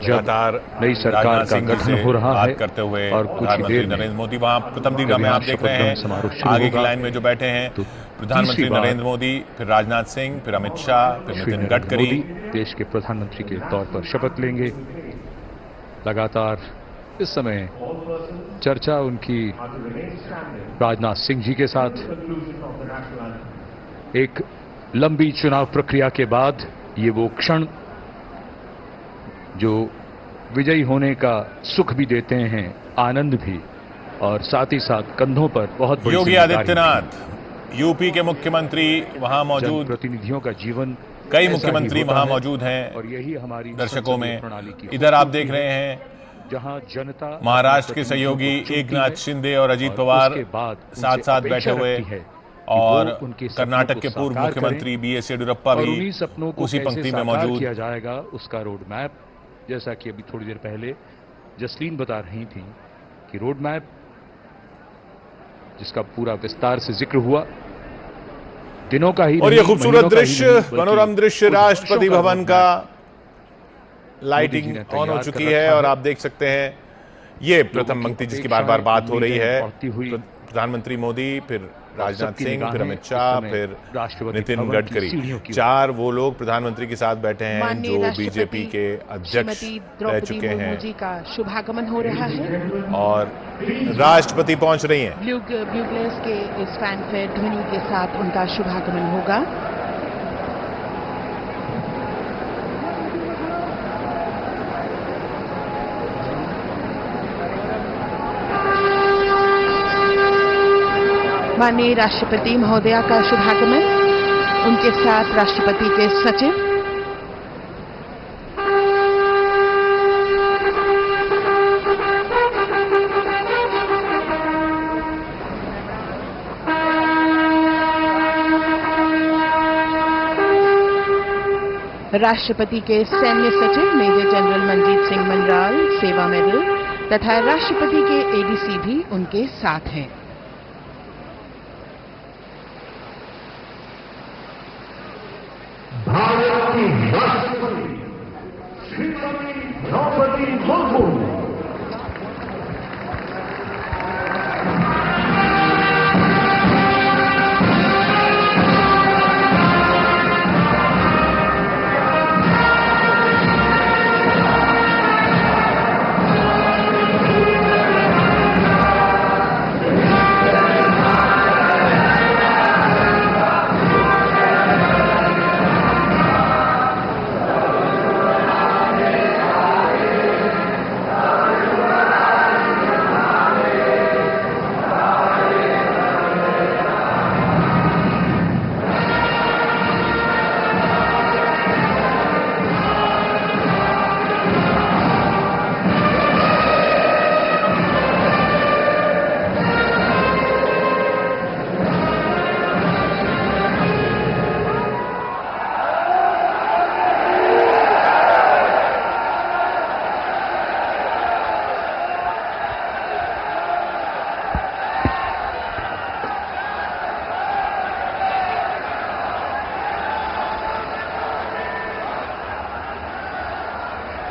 लगातार नई सरकार का गठन हो रहा है करते हुए और कुछ प्रधानमंत्री देर नरेंद्र मोदी वहां प्रथम दीर्घा में आप देख रहे हैं आगे की लाइन में जो बैठे हैं तो प्रधानमंत्री नरेंद्र मोदी, फिर राजनाथ सिंह, फिर अमित शाह, फिर नितिन गडकरी देश के प्रधानमंत्री के तौर पर शपथ लेंगे। लगातार इस समय चर्चा उनकी राजनाथ सिंह जी के साथ। एक लंबी चुनाव प्रक्रिया के बाद ये वो क्षण जो विजयी होने का सुख भी देते हैं, आनंद भी, और साथ ही साथ कंधों पर बहुत बड़ी योगी आदित्यनाथ यूपी के मुख्यमंत्री वहां मौजूद, प्रतिनिधियों का जीवन, कई मुख्यमंत्री वहां मौजूद हैं और यही हमारी दर्शकों में। इधर आप देख रहे हैं जहां जनता महाराष्ट्र के सहयोगी एकनाथ शिंदे और अजीत पवार साथ साथ बैठे हुए, और कर्नाटक के पूर्व मुख्यमंत्री बीएस येडियुरप्पा भी उसी पंक्ति में मौजूद। किया जाएगा उसका रोड मैप, जैसा कि अभी थोड़ी देर पहले जसलीन बता रही थी कि रोड मैप जिसका पूरा विस्तार से जिक्र हुआ, दिनों का ही। और ये खूबसूरत दृश्य, मनोरम दृश्य राष्ट्रपति भवन का, लाइटिंग ऑन हो चुकी है और आप देख सकते हैं ये प्रथम पंक्ति जिसकी बार बार बात हो रही है। प्रधानमंत्री मोदी, फिर राजनाथ सिंह, फिर अमित शाह, फिर नितिन गडकरी, चार वो लोग प्रधानमंत्री के साथ बैठे हैं जो बीजेपी के अध्यक्ष रह चुके हैं। जी का शुभागमन हो रहा है और राष्ट्रपति पहुंच रही हैं। ब्यूगलर्स के इस फैनफेयर ध्वनि के साथ उनका शुभागमन होगा। माननीय राष्ट्रपति महोदया का शुभागमन, उनके साथ राष्ट्रपति के सचिव, राष्ट्रपति के सैन्य सचिव मेजर जनरल मनजीत सिंह मनराल सेवा मेडल तथा राष्ट्रपति के एडीसी भी उनके साथ हैं। भारत की राष्ट्रपति श्रीमती द्रौपदी मुर्मू।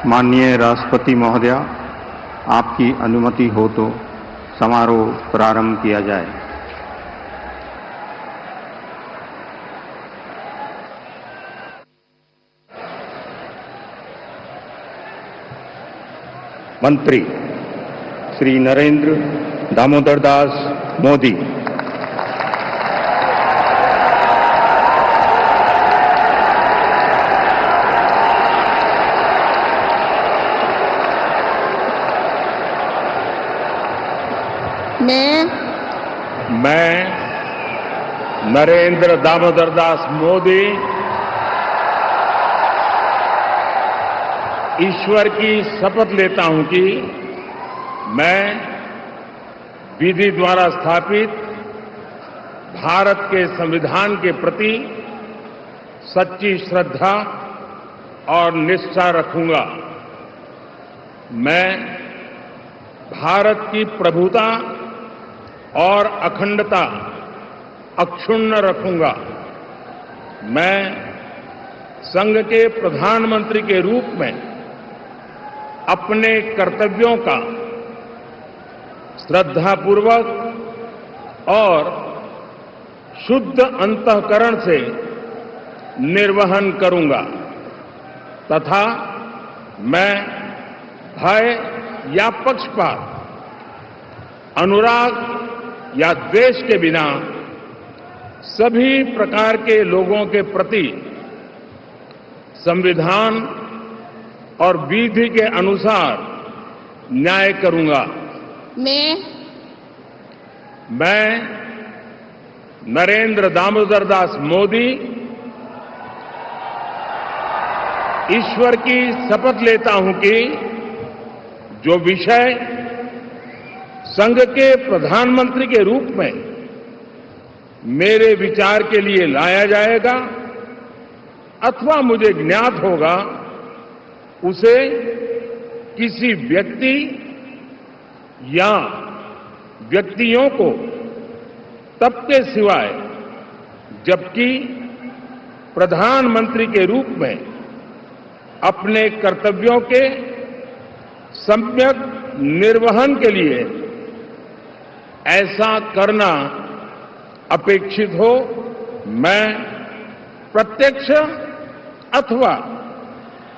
माननीय राष्ट्रपति महोदया, आपकी अनुमति हो तो समारोह प्रारंभ किया जाए। मंत्री श्री नरेंद्र दामोदर दास मोदी। मैं नरेंद्र दामोदर दास मोदी ईश्वर की शपथ लेता हूं कि मैं विधि द्वारा स्थापित भारत के संविधान के प्रति सच्ची श्रद्धा और निष्ठा रखूंगा। मैं भारत की प्रभुता और अखंडता अक्षुण्ण रखूंगा। मैं संघ के प्रधानमंत्री के रूप में अपने कर्तव्यों का श्रद्धापूर्वक और शुद्ध अंतःकरण से निर्वहन करूंगा तथा मैं भय या पक्षपात, अनुराग या द्वेष के बिना सभी प्रकार के लोगों के प्रति संविधान और विधि के अनुसार न्याय करूंगा। मैं नरेंद्र दामोदर दास मोदी ईश्वर की शपथ लेता हूं कि जो विषय संघ के प्रधानमंत्री के रूप में मेरे विचार के लिए लाया जाएगा अथवा मुझे ज्ञात होगा, उसे किसी व्यक्ति या व्यक्तियों को तब के सिवाय जबकि प्रधानमंत्री के रूप में अपने कर्तव्यों के सम्यक निर्वहन के लिए ऐसा करना अपेक्षित हो, मैं प्रत्यक्ष अथवा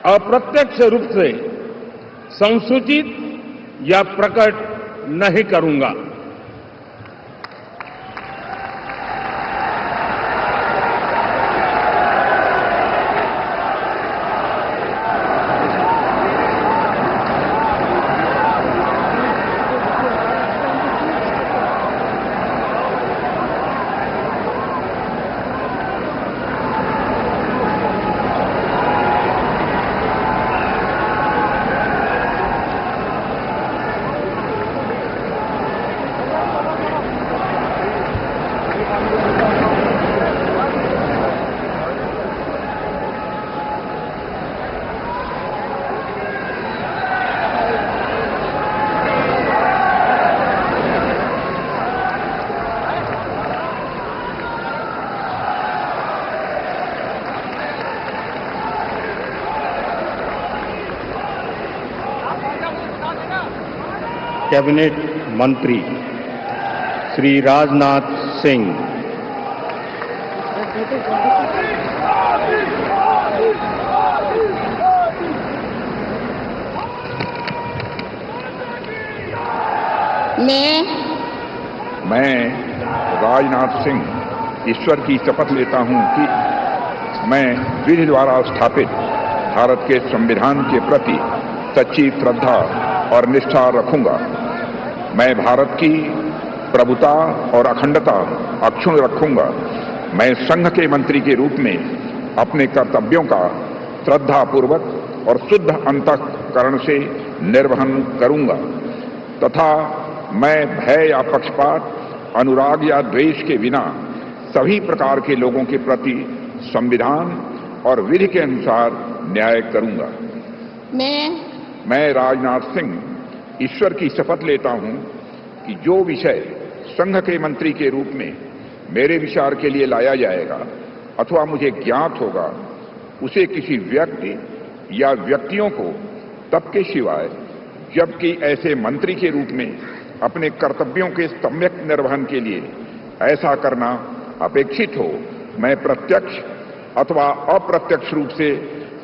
अप्रत्यक्ष रूप से संसूचित या प्रकट नहीं करूंगा। कैबिनेट मंत्री श्री राजनाथ सिंह, मैं राजनाथ सिंह ईश्वर की शपथ लेता हूं कि मैं विधि द्वारा स्थापित भारत के संविधान के प्रति सच्ची श्रद्धा और निष्ठा रखूंगा। मैं भारत की प्रभुता और अखंडता अक्षुण्ण रखूंगा। मैं संघ के मंत्री के रूप में अपने कर्तव्यों का श्रद्धापूर्वक और शुद्ध अंतःकरण से निर्वहन करूंगा तथा मैं भय या पक्षपात, अनुराग या द्वेष के बिना सभी प्रकार के लोगों के प्रति संविधान और विधि के अनुसार न्याय करूंगा। मैं राजनाथ सिंह ईश्वर की शपथ लेता हूं कि जो विषय संघ के मंत्री के रूप में मेरे विचार के लिए लाया जाएगा अथवा मुझे ज्ञात होगा, उसे किसी व्यक्ति या व्यक्तियों को तब के सिवाय जबकि ऐसे मंत्री के रूप में अपने कर्तव्यों के सम्यक निर्वहन के लिए ऐसा करना अपेक्षित हो, मैं प्रत्यक्ष अथवा अप्रत्यक्ष रूप से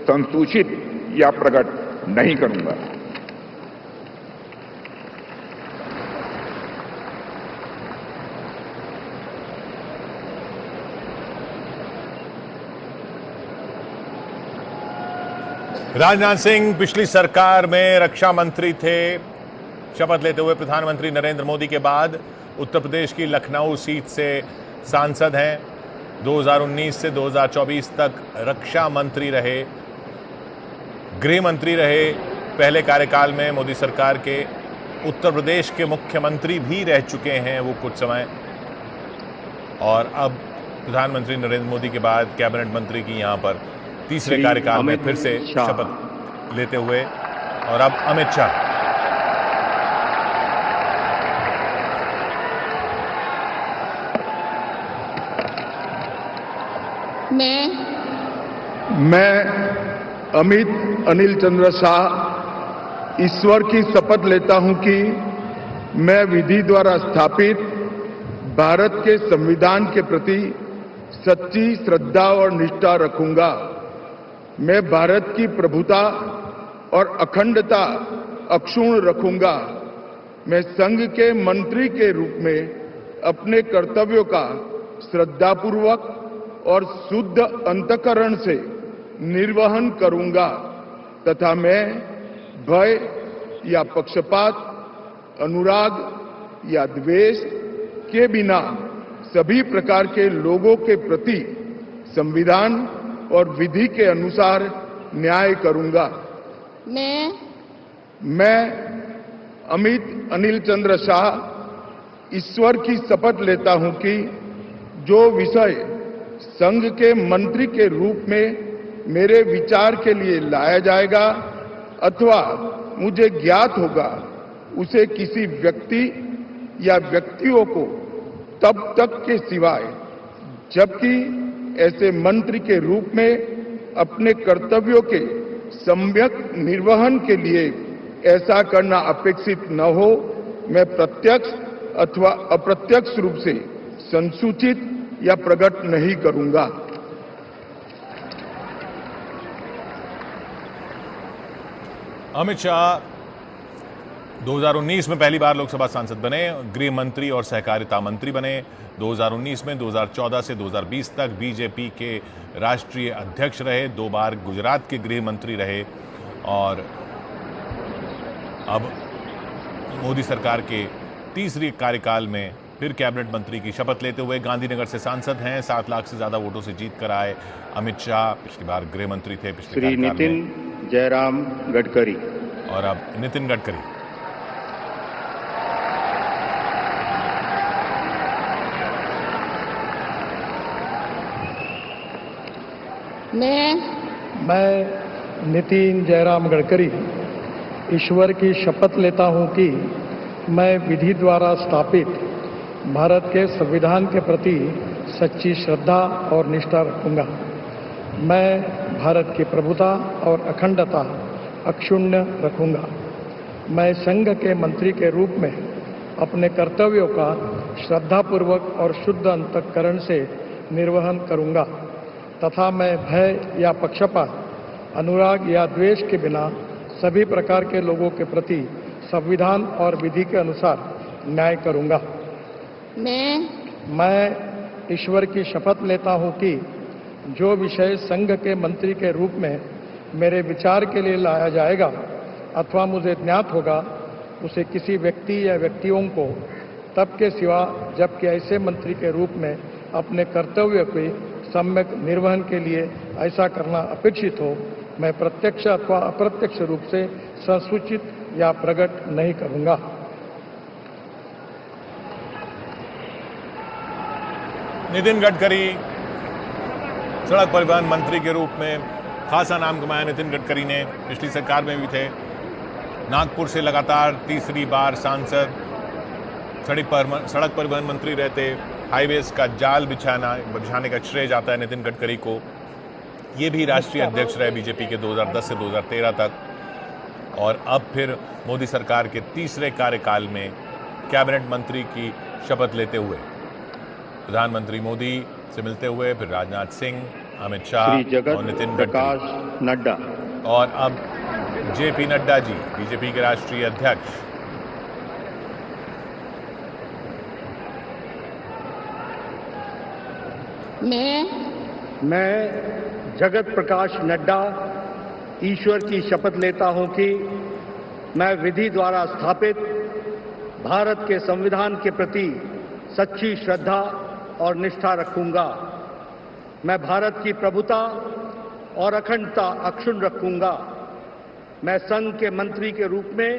संसूचित या प्रकट नहीं करूंगा। राजनाथ सिंह पिछली सरकार में रक्षा मंत्री थे। शपथ लेते हुए प्रधानमंत्री नरेंद्र मोदी के बाद उत्तर प्रदेश की लखनऊ सीट से सांसद हैं। 2019 से 2024 तक रक्षा मंत्री रहे, गृह मंत्री रहे। पहले कार्यकाल में मोदी सरकार के उत्तर प्रदेश के मुख्यमंत्री भी रह चुके हैं वो कुछ समय, और अब प्रधानमंत्री नरेंद्र मोदी के बाद कैबिनेट मंत्री की यहां पर तीसरे कार्यकाल में फिर से शपथ लेते हुए, और अब अमित शाह। मैं अमित अनिल चंद्र शाह ईश्वर की शपथ लेता हूं कि मैं विधि द्वारा स्थापित भारत के संविधान के प्रति सच्ची श्रद्धा और निष्ठा रखूंगा। मैं भारत की प्रभुता और अखंडता अक्षुण्ण रखूंगा। मैं संघ के मंत्री के रूप में अपने कर्तव्यों का श्रद्धापूर्वक और शुद्ध अंतःकरण से निर्वहन करूंगा तथा मैं भय या पक्षपात, अनुराग या द्वेष के बिना सभी प्रकार के लोगों के प्रति संविधान और विधि के अनुसार न्याय करूंगा। मैं अमित अनिल चंद्र शाह ईश्वर की शपथ लेता हूं कि जो विषय संघ के मंत्री के रूप में मेरे विचार के लिए लाया जाएगा अथवा मुझे ज्ञात होगा, उसे किसी व्यक्ति या व्यक्तियों को तब तक के सिवाय जबकि ऐसे मंत्री के रूप में अपने कर्तव्यों के सम्यक निर्वहन के लिए ऐसा करना अपेक्षित न हो, मैं प्रत्यक्ष अथवा अप्रत्यक्ष रूप से संसूचित या प्रकट नहीं करूंगा। अमित शाह 2019 में पहली बार लोकसभा सांसद बने, गृह मंत्री और सहकारिता मंत्री बने। 2019 में 2014 से 2020 तक बीजेपी के राष्ट्रीय अध्यक्ष रहे, 2 बार गुजरात के गृह मंत्री रहे और अब मोदी सरकार के तीसरी कार्यकाल में फिर कैबिनेट मंत्री की शपथ लेते हुए गांधीनगर से सांसद हैं। 7 लाख से ज्यादा वोटों से जीत कर आए अमित शाह। पिछली बार गृह मंत्री थे पिछले श्री नितिन जयराम गडकरी और अब नितिन गडकरी। मैं नितिन जयराम गडकरी ईश्वर की शपथ लेता हूं कि मैं विधि द्वारा स्थापित भारत के संविधान के प्रति सच्ची श्रद्धा और निष्ठा रखूंगा। मैं भारत की प्रभुता और अखंडता अक्षुण्ण रखूंगा। मैं संघ के मंत्री के रूप में अपने कर्तव्यों का श्रद्धापूर्वक और शुद्ध अंतःकरण से निर्वहन करूंगा तथा मैं भय या पक्षपात, अनुराग या द्वेष के बिना सभी प्रकार के लोगों के प्रति संविधान और विधि के अनुसार न्याय करूंगा। मैं ईश्वर की शपथ लेता हूं कि जो विषय संघ के मंत्री के रूप में मेरे विचार के लिए लाया जाएगा अथवा मुझे ज्ञात होगा, उसे किसी व्यक्ति या व्यक्तियों को तब के सिवा जबकि ऐसे मंत्री के रूप में अपने कर्तव्य के सम्यक निर्वहन के लिए ऐसा करना अपेक्षित हो, मैं प्रत्यक्ष अथवा अप्रत्यक्ष रूप से संसूचित या प्रकट नहीं करूंगा। नितिन गडकरी सड़क परिवहन मंत्री के रूप में खासा नाम कमाया नितिन गडकरी ने। पिछली सरकार में भी थे। नागपुर से लगातार तीसरी बार सांसद, सड़क परिवहन मंत्री रहते। हाईवेज का जाल बिछाने का श्रेय जाता है नितिन गडकरी को। ये भी राष्ट्रीय अध्यक्ष रहे बीजेपी के 2010 से 2013 तक और अब फिर मोदी सरकार के तीसरे कार्यकाल में कैबिनेट मंत्री की शपथ लेते हुए प्रधानमंत्री मोदी से मिलते हुए फिर राजनाथ सिंह, अमित शाह और नितिन गडकरी, नड्डा और अब जेपी नड्डा जी बीजेपी के राष्ट्रीय अध्यक्ष। मैं जगत प्रकाश नड्डा ईश्वर की शपथ लेता हूं कि मैं विधि द्वारा स्थापित भारत के संविधान के प्रति सच्ची श्रद्धा और निष्ठा रखूंगा। मैं भारत की प्रभुता और अखंडता अक्षुण्ण रखूंगा। मैं संघ के मंत्री के रूप में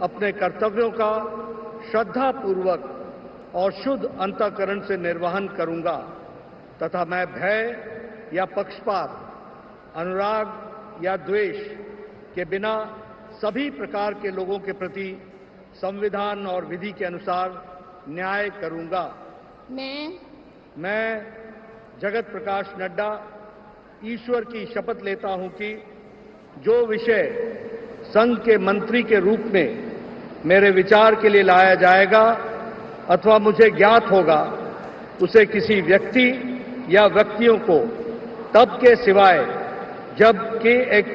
अपने कर्तव्यों का श्रद्धापूर्वक और शुद्ध अंतःकरण से निर्वहन करूंगा तथा मैं भय या पक्षपात, अनुराग या द्वेष के बिना सभी प्रकार के लोगों के प्रति संविधान और विधि के अनुसार न्याय करूंगा। मैं जगत प्रकाश नड्डा ईश्वर की शपथ लेता हूं कि जो विषय संघ के मंत्री के रूप में मेरे विचार के लिए लाया जाएगा अथवा मुझे ज्ञात होगा, उसे किसी व्यक्ति या व्यक्तियों को तब के सिवाय जबकि एक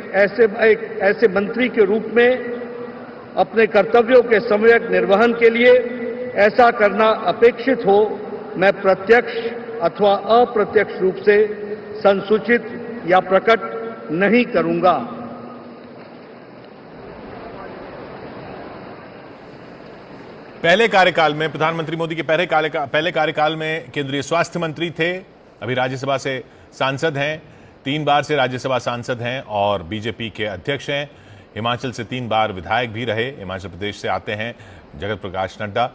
ऐसे मंत्री के रूप में अपने कर्तव्यों के सम्यक निर्वहन के लिए ऐसा करना अपेक्षित हो, मैं प्रत्यक्ष अथवा अप्रत्यक्ष रूप से संसूचित या प्रकट नहीं करूंगा। पहले कार्यकाल में प्रधानमंत्री मोदी के पहले कार्यकाल में केंद्रीय स्वास्थ्य मंत्री थे, अभी राज्यसभा से सांसद हैं, 3 बार से राज्यसभा सांसद हैं और बीजेपी के अध्यक्ष हैं। हिमाचल से 3 बार विधायक भी रहे। हिमाचल प्रदेश से आते हैं जगत प्रकाश नड्डा।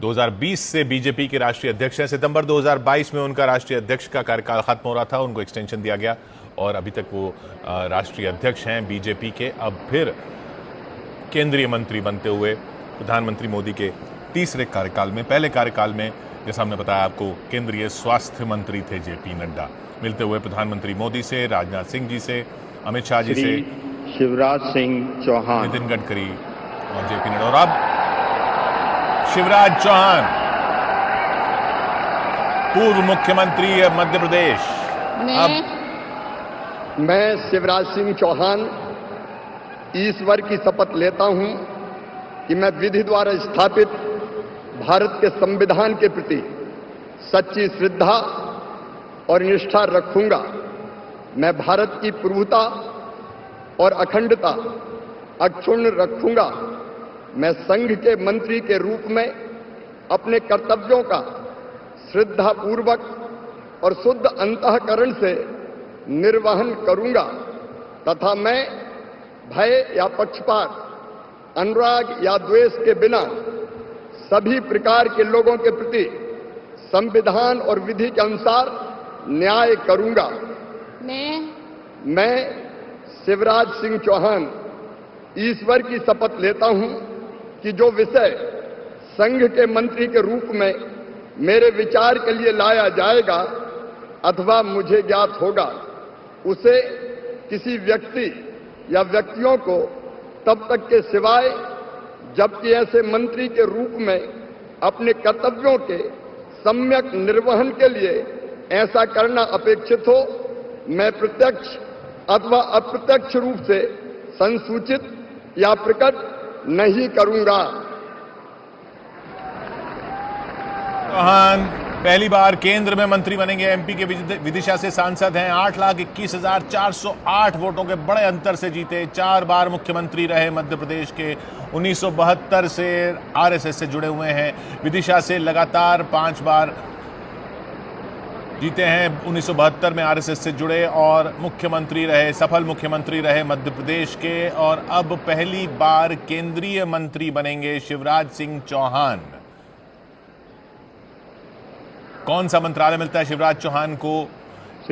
2020 से बीजेपी के राष्ट्रीय अध्यक्ष हैं। सितंबर 2022 में उनका राष्ट्रीय अध्यक्ष का कार्यकाल खत्म हो रहा था, उनको एक्सटेंशन दिया गया और अभी तक वो राष्ट्रीय अध्यक्ष हैं बीजेपी के। अब फिर केंद्रीय मंत्री बनते हुए प्रधानमंत्री मोदी के तीसरे कार्यकाल में, पहले कार्यकाल में जैसा हमने बताया आपको केंद्रीय स्वास्थ्य मंत्री थे जेपी नड्डा। मिलते हुए प्रधानमंत्री मोदी से, राजनाथ सिंह जी से, अमित शाह जी से, शिवराज सिंह चौहान, नितिन गडकरी और जेपी नड्डा। और अब शिवराज चौहान, पूर्व मुख्यमंत्री मध्य प्रदेश। मैं शिवराज सिंह चौहान ईश्वर की शपथ लेता हूं कि मैं विधि द्वारा स्थापित भारत के संविधान के प्रति सच्ची श्रद्धा और निष्ठा रखूंगा। मैं भारत की प्रभुता और अखंडता अक्षुण्ण रखूंगा। मैं संघ के मंत्री के रूप में अपने कर्तव्यों का श्रद्धापूर्वक और शुद्ध अंतःकरण से निर्वहन करूंगा तथा मैं भय या पक्षपात, अनुराग या द्वेष के बिना सभी प्रकार के लोगों के प्रति संविधान और विधि के अनुसार न्याय करूंगा। मैं शिवराज सिंह चौहान ईश्वर की शपथ लेता हूं कि जो विषय संघ के मंत्री के रूप में मेरे विचार के लिए लाया जाएगा अथवा मुझे ज्ञात होगा, उसे किसी व्यक्ति या व्यक्तियों को तब तक के सिवाय जबकि ऐसे मंत्री के रूप में अपने कर्तव्यों के सम्यक निर्वहन के लिए ऐसा करना अपेक्षित हो, मैं प्रत्यक्ष अथवा अप्रत्यक्ष रूप से संसूचित या प्रकट नहीं करूंगा। चौहान पहली बार केंद्र में मंत्री बनेंगे। एमपी के विदिशा से सांसद हैं। 8,21,408 वोटों के बड़े अंतर से जीते। 4 बार मुख्यमंत्री रहे मध्य प्रदेश के। 1972 से आरएसएस से जुड़े हुए हैं। विदिशा से लगातार 5 बार जीते हैं। 1972 में आरएसएस से जुड़े और मुख्यमंत्री रहे, सफल मुख्यमंत्री रहे मध्य प्रदेश के। और अब पहली बार केंद्रीय मंत्री बनेंगे शिवराज सिंह चौहान। कौन सा मंत्रालय मिलता है शिवराज चौहान को,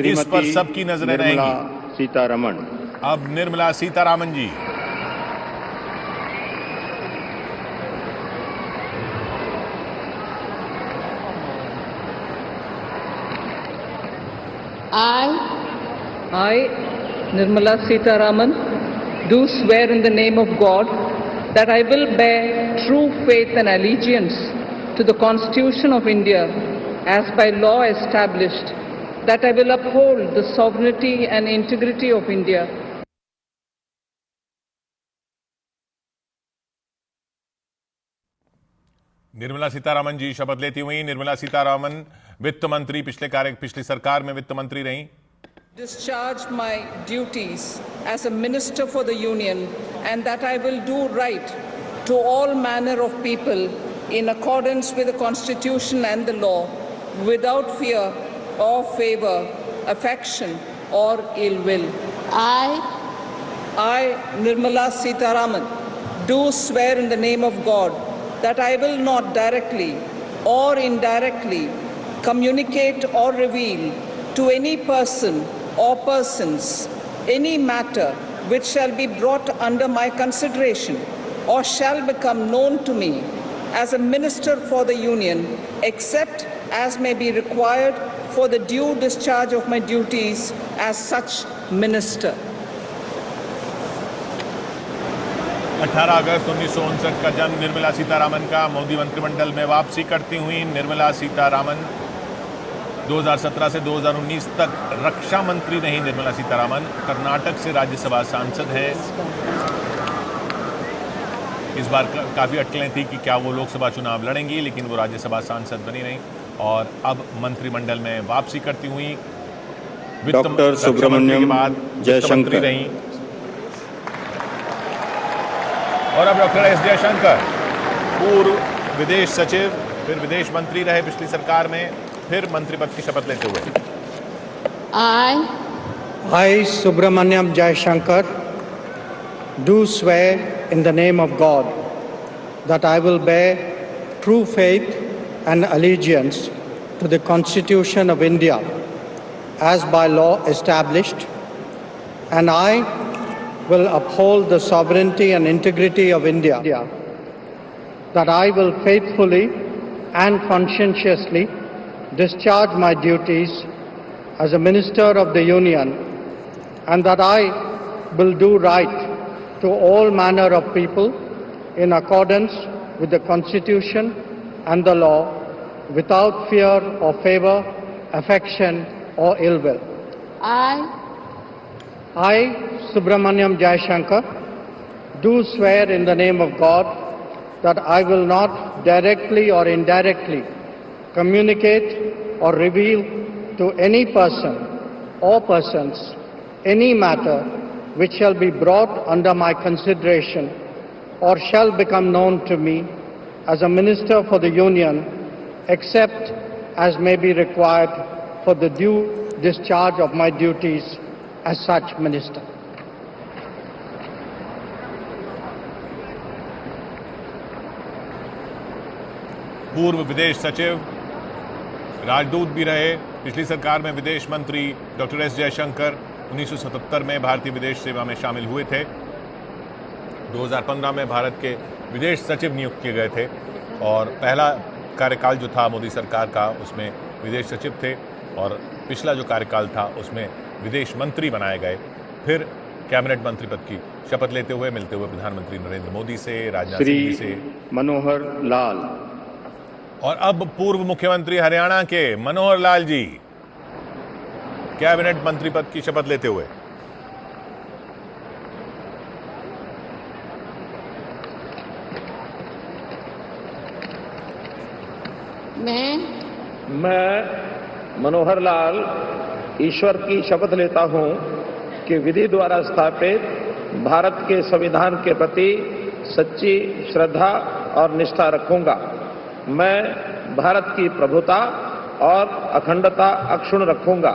इस पर सबकी नजरें रहेंगी। सीतारमण। अब निर्मला सीतारामन जी। I, Nirmala Sitharaman, do swear in the name of God that I will bear true faith and allegiance to the Constitution of India as by law established, that I will uphold the sovereignty and integrity of India. Nirmala Sitharaman जी शपथ लेती हुई। निर्मला सीतारामन वित्त मंत्री, पिछली सरकार में वित्त मंत्री रहीं। Discharge my duties as a minister for the Union, and that I will do right to all manner of people in accordance with the Constitution and the law, without fear or favor, affection or ill will. I, Nirmala Sitharaman, do swear in the name of God that I will not directly or indirectly communicate or reveal to any person or persons any matter which shall be brought under my consideration or shall become known to me as a minister for the Union, except as may be required for the due discharge of my duties as such minister. 18 अगस्त 1959 का जन्म निर्मला सीतारामन का। मोदी मंत्रिमंडल में वापसी करती हुई निर्मला सीतारामन 2017 से 2019 तक रक्षा मंत्री रही। निर्मला सीतारामन कर्नाटक से राज्यसभा सांसद हैं। इस बार काफी अटकलें थी कि क्या वो लोकसभा चुनाव लड़ेंगी, लेकिन वो राज्यसभा सांसद बनी नहीं और अब मंत्रिमंडल में वापसी करती हुई। डॉक्टर सुब्रमण्यम जयशंकर रही और अब डॉक्टर एस जयशंकर, पूर्व विदेश सचिव, फिर विदेश मंत्री रहे पिछली सरकार में, फिर मंत्री पद की शपथ लेते हुए। I, Subramaniam Jayashankar, do swear in the name of God that I will bear true faith and allegiance to the Constitution of India as by law established, and I will uphold the sovereignty and integrity of India, that I will faithfully and conscientiously discharge my duties as a Minister of the Union, and that I will do right to all manner of people in accordance with the Constitution and the law, without fear or favor, affection or ill will. I, Subramaniam Jayashankar, do swear in the name of God that I will not directly or indirectly communicate or reveal to any person or persons any matter which shall be brought under my consideration or shall become known to me as a Minister for the Union, except as may be required for the due discharge of my duties as such Minister. पूर्व विदेश सचिव, राजदूत भी रहे, पिछली सरकार में विदेश मंत्री डॉक्टर एस जयशंकर 1977 में भारतीय विदेश सेवा में शामिल हुए थे। 2015 में भारत के विदेश सचिव नियुक्त किए गए थे और पहला कार्यकाल जो था मोदी सरकार का उसमें विदेश सचिव थे और पिछला जो कार्यकाल था उसमें विदेश मंत्री बनाए गए। फिर कैबिनेट मंत्री पद की शपथ लेते हुए मिलते हुए प्रधानमंत्री नरेंद्र मोदी से, राजनाथ सिंह जी से, मनोहर लाल और अब पूर्व मुख्यमंत्री हरियाणा के मनोहर लाल जी कैबिनेट मंत्री पद की शपथ लेते हुए। मैं मनोहर लाल ईश्वर की शपथ लेता हूं कि विधि द्वारा स्थापित भारत के संविधान के प्रति सच्ची श्रद्धा और निष्ठा रखूंगा। मैं भारत की प्रभुता और अखंडता अक्षुण्ण रखूंगा।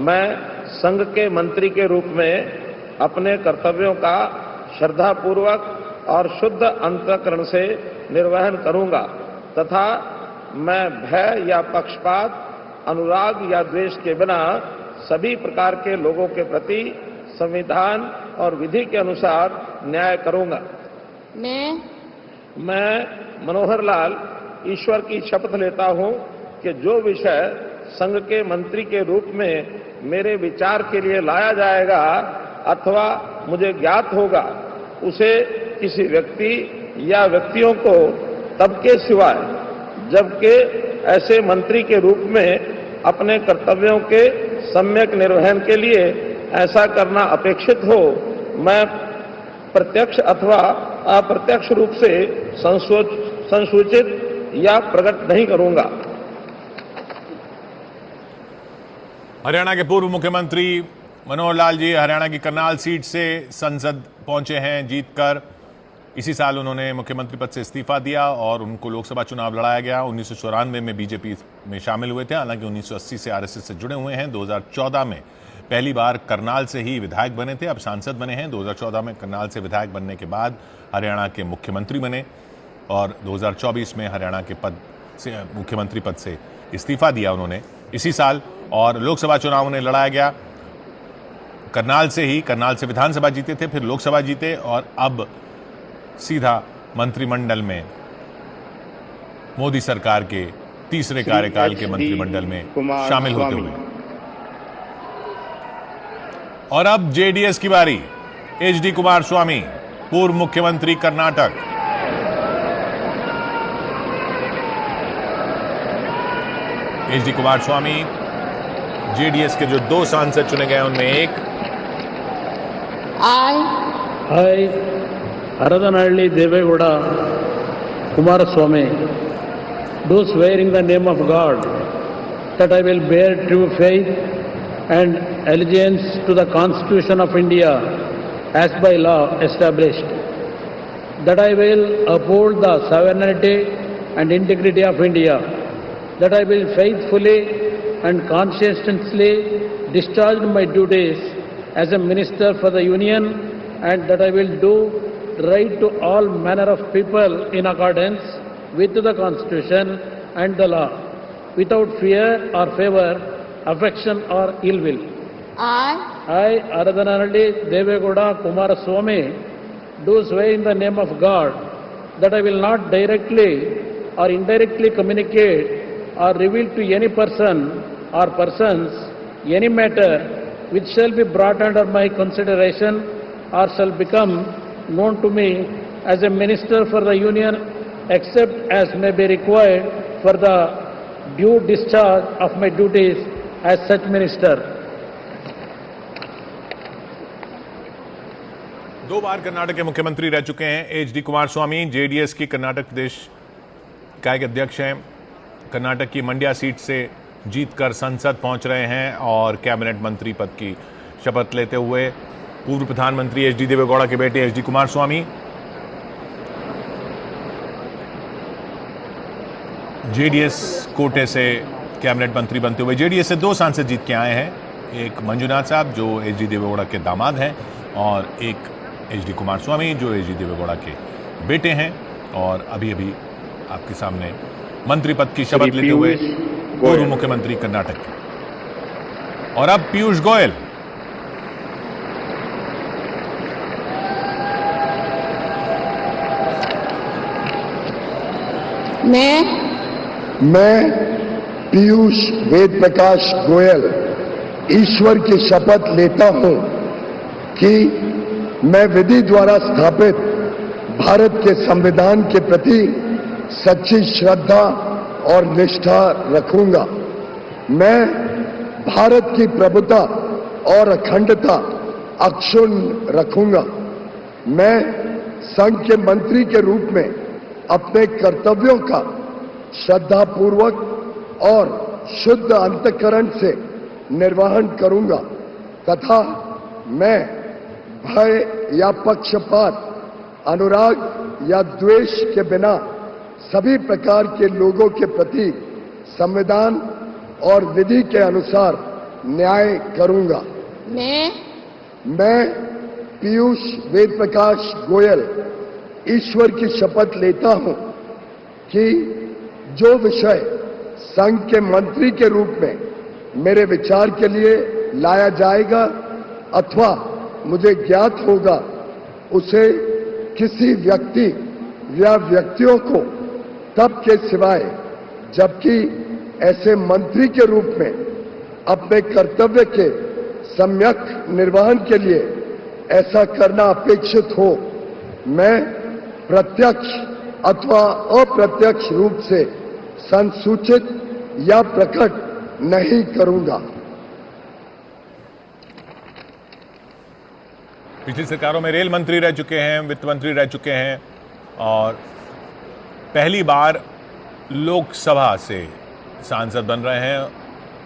मैं संघ के मंत्री के रूप में अपने कर्तव्यों का श्रद्धापूर्वक और शुद्ध अंतःकरण से निर्वहन करूंगा तथा मैं भय या पक्षपात, अनुराग या द्वेष के बिना सभी प्रकार के लोगों के प्रति संविधान और विधि के अनुसार न्याय करूंगा। मैं मनोहर लाल ईश्वर की शपथ लेता हूं कि जो विषय संघ के मंत्री के रूप में मेरे विचार के लिए लाया जाएगा अथवा मुझे ज्ञात होगा, उसे किसी व्यक्ति या व्यक्तियों को तब के सिवाय जबकि ऐसे मंत्री के रूप में अपने कर्तव्यों के सम्यक निर्वहन के लिए ऐसा करना अपेक्षित हो, मैं प्रत्यक्ष अथवा अप्रत्यक्ष रूप से संसूचित या प्रकट नहीं करूंगा। हरियाणा के पूर्व मुख्यमंत्री मनोहर लाल जी हरियाणा की करनाल सीट से संसद पहुंचे हैं जीतकर। इसी साल उन्होंने मुख्यमंत्री पद से इस्तीफा दिया और उनको लोकसभा चुनाव लड़ाया गया। 1994 में बीजेपी में शामिल हुए थे, हालांकि 1980 से आरएसएस से जुड़े हुए हैं। 2014 में पहली बार करनाल से ही विधायक बने थे, अब सांसद बने हैं। 2014 में करनाल से विधायक बनने के बाद हरियाणा के मुख्यमंत्री बने और 2024 में हरियाणा के पद से मुख्यमंत्री पद से इस्तीफा दिया उन्होंने इसी साल और लोकसभा चुनाव उन्हें लड़ाया गया। करनाल से ही, करनाल से विधानसभा जीते थे, फिर लोकसभा जीते और अब सीधा मंत्रिमंडल में मोदी सरकार के तीसरे कार्यकाल के मंत्रिमंडल में शामिल होते हुए। और अब जेडीएस की बारी। एचडी कुमार स्वामी पूर्व मुख्यमंत्री कर्नाटक। एच.डी. कुमारस्वामी, जेडीएस के जो 2 सांसद चुने गए उनमें एक I, Haradanahalli Devegowda Kumaraswamy, do swear in the name of God that I will bear true faith and allegiance to the Constitution of India as by law established, that I will uphold the sovereignty and integrity of India, that I will faithfully and conscientiously discharge my duties as a minister for the Union, and that I will do right to all manner of people in accordance with the Constitution and the law, without fear or favor, affection or ill will. I, Haradanahalli Devegowda Kumaraswamy, do swear in the name of God that I will not directly or indirectly communicate or reveal to any person or persons any matter which shall be brought under my consideration or shall become known to me as a minister for the Union, except as may be required for the due discharge of my duties as such minister. 2 बार कर्नाटक के मुख्यमंत्री रह चुके हैं HD. Kumaraswamy, JDS की कर्नाटक प्रदेश इकाई के अध्यक्ष हैं। कर्नाटक की मंड्या सीट से जीतकर संसद पहुंच रहे हैं और कैबिनेट मंत्री पद की शपथ लेते हुए पूर्व प्रधानमंत्री एच.डी. देवेगौड़ा के बेटे एच.डी. कुमारस्वामी जेडीएस कोटे से कैबिनेट मंत्री बनते हुए जेडीएस से 2 सांसद जीत के आए हैं, एक मंजुनाथ साहब जो एच.डी. देवेगौड़ा के दामाद हैं और एक एच.डी. कुमारस्वामी जो एच.डी. देवेगौड़ा के बेटे हैं और अभी अभी आपके सामने मंत्री पद की शपथ लेते हुए पूर्व मुख्यमंत्री कर्नाटक के। और अब पीयूष गोयल। मैं पीयूष वेद प्रकाश गोयल ईश्वर की शपथ लेता हूं कि मैं विधि द्वारा स्थापित भारत के संविधान के प्रति सच्ची श्रद्धा और निष्ठा रखूंगा। मैं भारत की प्रभुता और अखंडता अक्षुण्ण रखूंगा। मैं संघ के मंत्री के रूप में अपने कर्तव्यों का श्रद्धापूर्वक और शुद्ध अंतःकरण से निर्वहन करूंगा तथा मैं भय या पक्षपात, अनुराग या द्वेष के बिना सभी प्रकार के लोगों के प्रति संविधान और विधि के अनुसार न्याय करूंगा। मैं पीयूष वेद प्रकाश गोयल ईश्वर की शपथ लेता हूं कि जो विषय संघ के मंत्री के रूप में मेरे विचार के लिए लाया जाएगा अथवा मुझे ज्ञात होगा उसे किसी व्यक्ति या व्यक्तियों को तब के सिवाय जबकि ऐसे मंत्री के रूप में अपने कर्तव्य के सम्यक निर्वहन के लिए ऐसा करना अपेक्षित हो, मैं प्रत्यक्ष अथवा अप्रत्यक्ष रूप से संसूचित या प्रकट नहीं करूंगा। पिछली सरकारों में रेल मंत्री रह चुके हैं, वित्त मंत्री रह चुके हैं और पहली बार लोकसभा से सांसद बन रहे हैं।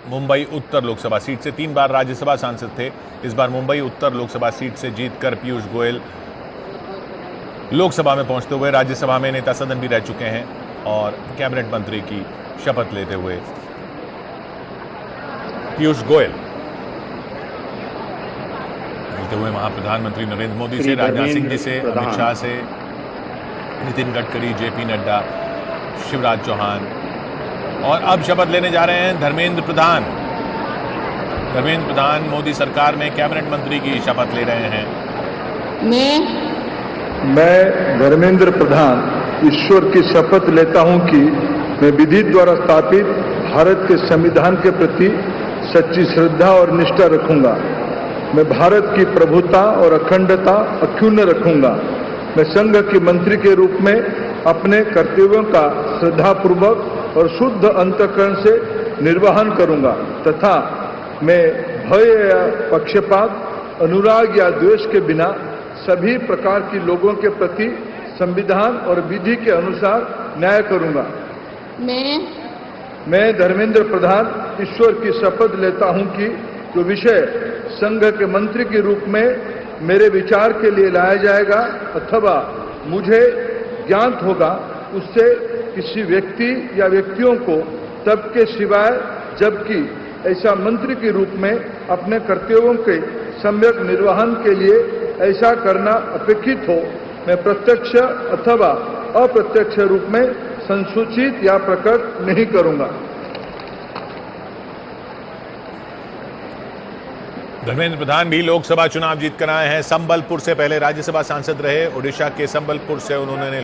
मुंबई उत्तर लोकसभा सीट से 3 बार राज्यसभा सांसद थे। इस बार मुंबई उत्तर लोकसभा सीट से जीतकर पीयूष गोयल लोकसभा में पहुंचते हुए राज्यसभा में नेता सदन भी रह चुके हैं और कैबिनेट मंत्री की शपथ लेते हुए पीयूष गोयल मिलते हुए वहां प्रधानमंत्री नरेंद्र मोदी से, राजनाथ सिंह जी से, अमित शाह से, नितिन गडकरी, जेपी नड्डा, शिवराज चौहान और अब शपथ लेने जा रहे हैं धर्मेंद्र प्रधान। धर्मेंद्र प्रधान मोदी सरकार में कैबिनेट मंत्री की शपथ ले रहे हैं। मैं धर्मेंद्र प्रधान ईश्वर की शपथ लेता हूं कि मैं विधि द्वारा स्थापित भारत के संविधान के प्रति सच्ची श्रद्धा और निष्ठा रखूंगा। मैं भारत की प्रभुता और अखंडता अक्षुण्ण रखूंगा। मैं संघ के मंत्री के रूप में अपने कर्तव्यों का श्रद्धापूर्वक और शुद्ध अंतःकरण से निर्वहन करूंगा तथा मैं भय या पक्षपात, अनुराग या द्वेष के बिना सभी प्रकार की लोगों के प्रति संविधान और विधि के अनुसार न्याय करूंगा। मैं धर्मेंद्र प्रधान ईश्वर की शपथ लेता हूं कि जो विषय संघ के मंत्री के रूप में मेरे विचार के लिए लाया जाएगा अथवा मुझे ज्ञात होगा उससे किसी व्यक्ति या व्यक्तियों को तब के सिवाय जबकि ऐसा मंत्री के रूप में अपने कर्तव्यों के सम्यक निर्वहन के लिए ऐसा करना अपेक्षित हो मैं प्रत्यक्ष अथवा अप्रत्यक्ष रूप में संसूचित या प्रकट नहीं करूंगा। धर्मेंद्र प्रधान भी लोकसभा चुनाव जीतकर आए हैं। संबलपुर से पहले राज्यसभा सांसद रहे। ओडिशा के संबलपुर से उन्होंने